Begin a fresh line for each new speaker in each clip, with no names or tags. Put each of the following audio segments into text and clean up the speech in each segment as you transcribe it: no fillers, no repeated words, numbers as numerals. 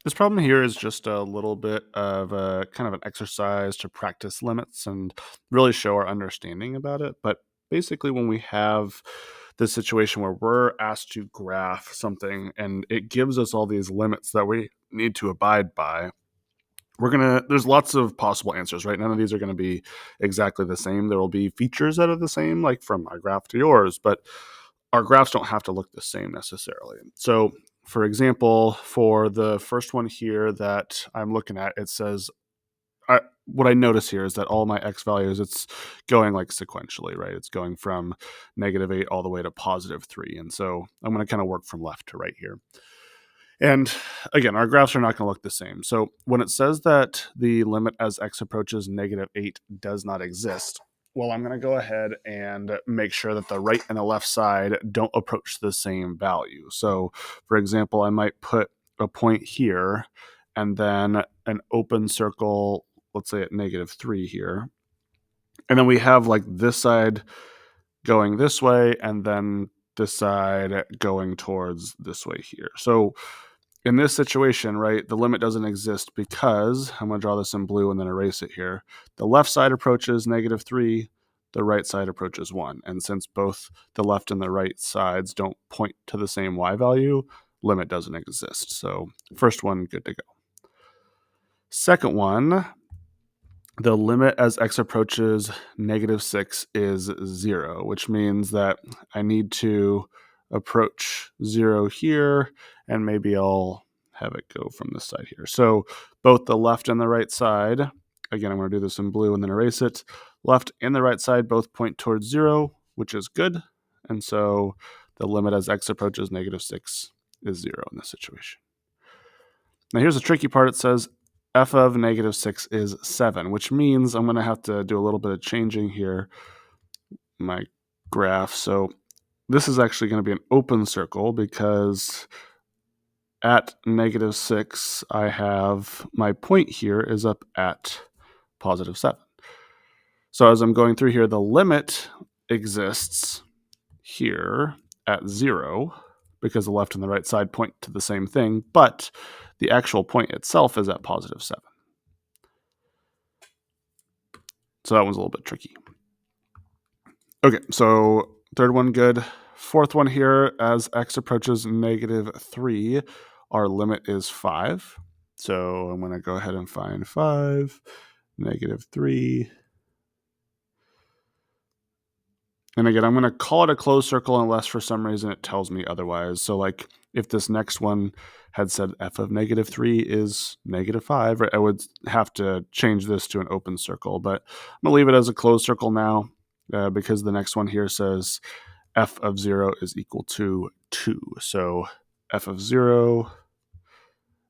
This problem here is just a little bit of a kind of an exercise to practice limits and really show our understanding about it. But basically, when we have this situation where we're asked to graph something and it gives us all these limits that we need to abide by, there's lots of possible answers, right? None of these are gonna be exactly the same. There will be features that are the same, like from my graph to yours, but our graphs don't have to look the same necessarily. So, for example, for the first one here that I'm looking at, it says, what I notice here is that all my x values, it's going like sequentially, right? It's going from -8 all the way to +3. And so I'm going to kind of work from left to right here. And again, our graphs are not going to look the same. So when it says that the limit as x approaches -8 does not exist, well, I'm going to go ahead and make sure that the right and the left side don't approach the same value. So, for example, I might put a point here and then an open circle, let's say at -3 here. And then we have like this side going this way and then this side going towards this way here. So in this situation, right, the limit doesn't exist because I'm going to draw this in blue and then erase it here. The left side approaches -3, the right side approaches 1. And since both the left and the right sides don't point to the same y value, limit doesn't exist. So first one, good to go. Second one, the limit as x approaches -6 is 0, which means that I need to approach 0 here, and maybe I'll have it go from this side here. So both the left and the right side, again, I'm going to do this in blue and then erase it. Left and the right side both point towards 0, which is good. And so the limit as x approaches -6 is 0 in this situation. Now here's the tricky part. It says f of -6 is 7, which means I'm going to have to do a little bit of changing here, my graph. So this is actually going to be an open circle because at -6, I have my point here is up at +7. So as I'm going through here, the limit exists here at 0 because the left and the right side point to the same thing, but the actual point itself is at +7. So that one's a little bit tricky. Okay, so third one, good. Fourth one here, as x approaches -3, our limit is 5. So I'm going to go ahead and find 5, -3. And again, I'm going to call it a closed circle unless for some reason it tells me otherwise. So like if this next one had said f of -3 is -5, right, I would have to change this to an open circle. But I'm going to leave it as a closed circle now because the next one here says f of 0 is equal to 2. So f of 0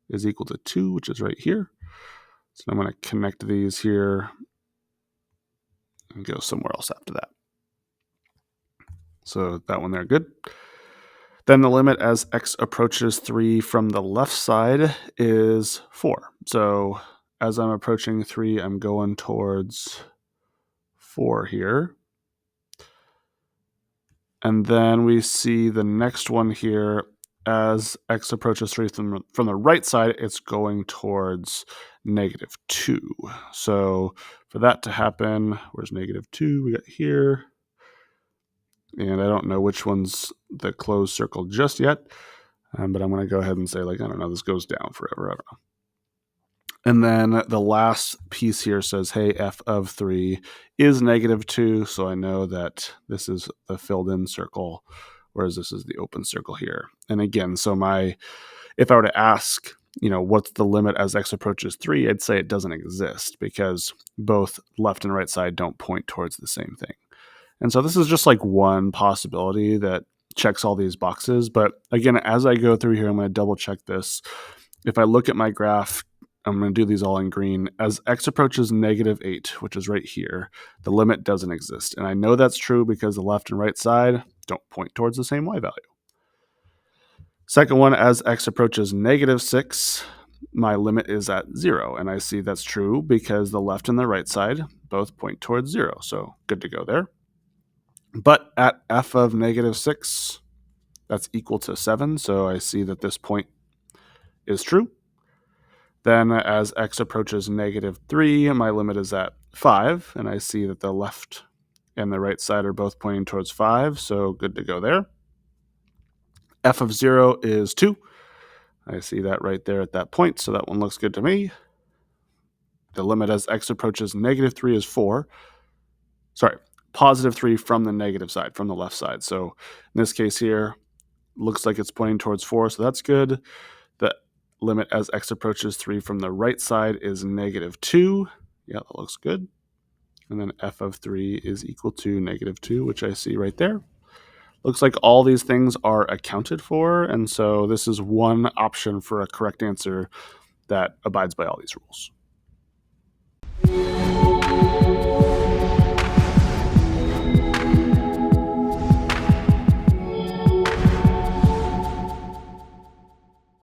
is equal to 2, which is right here. So I'm going to connect these here and go somewhere else after that. So that one there, good. Then the limit as x approaches 3 from the left side is 4. So as I'm approaching 3, I'm going towards 4 here. And then we see the next one here, as x approaches 3 from the right side, it's going towards -2. So for that to happen, where's -2? We got here. And I don't know which one's the closed circle just yet, but I'm going to go ahead and say, like, I don't know, this goes down forever. I don't know. And then the last piece here says, hey, f of 3 is -2, so I know that this is the filled in circle, whereas this is the open circle here. And again, so if I were to ask, what's the limit as x approaches 3, I'd say it doesn't exist because both left and right side don't point towards the same thing. And so this is just like one possibility that checks all these boxes. But again, as I go through here, I'm going to double check this. If I look at my graph, I'm going to do these all in green. As x approaches -8, which is right here, the limit doesn't exist. And I know that's true because the left and right side don't point towards the same y value. Second one, as x approaches -6, my limit is at 0. And I see that's true because the left and the right side both point towards 0. So good to go there. But at f of -6, that's equal to 7. So I see that this point is true. Then as x approaches -3, my limit is at 5, and I see that the left and the right side are both pointing towards 5, so good to go there. F of 0 is 2. I see that right there at that point, so that one looks good to me. The limit as x approaches -3 is 4. Sorry, +3 from the negative side, from the left side. So in this case here, looks like it's pointing towards 4, so that's good. The limit as x approaches 3 from the right side is -2. Yeah, that looks good. And then f of 3 is equal to -2, which I see right there. Looks like all these things are accounted for, and so this is one option for a correct answer that abides by all these rules.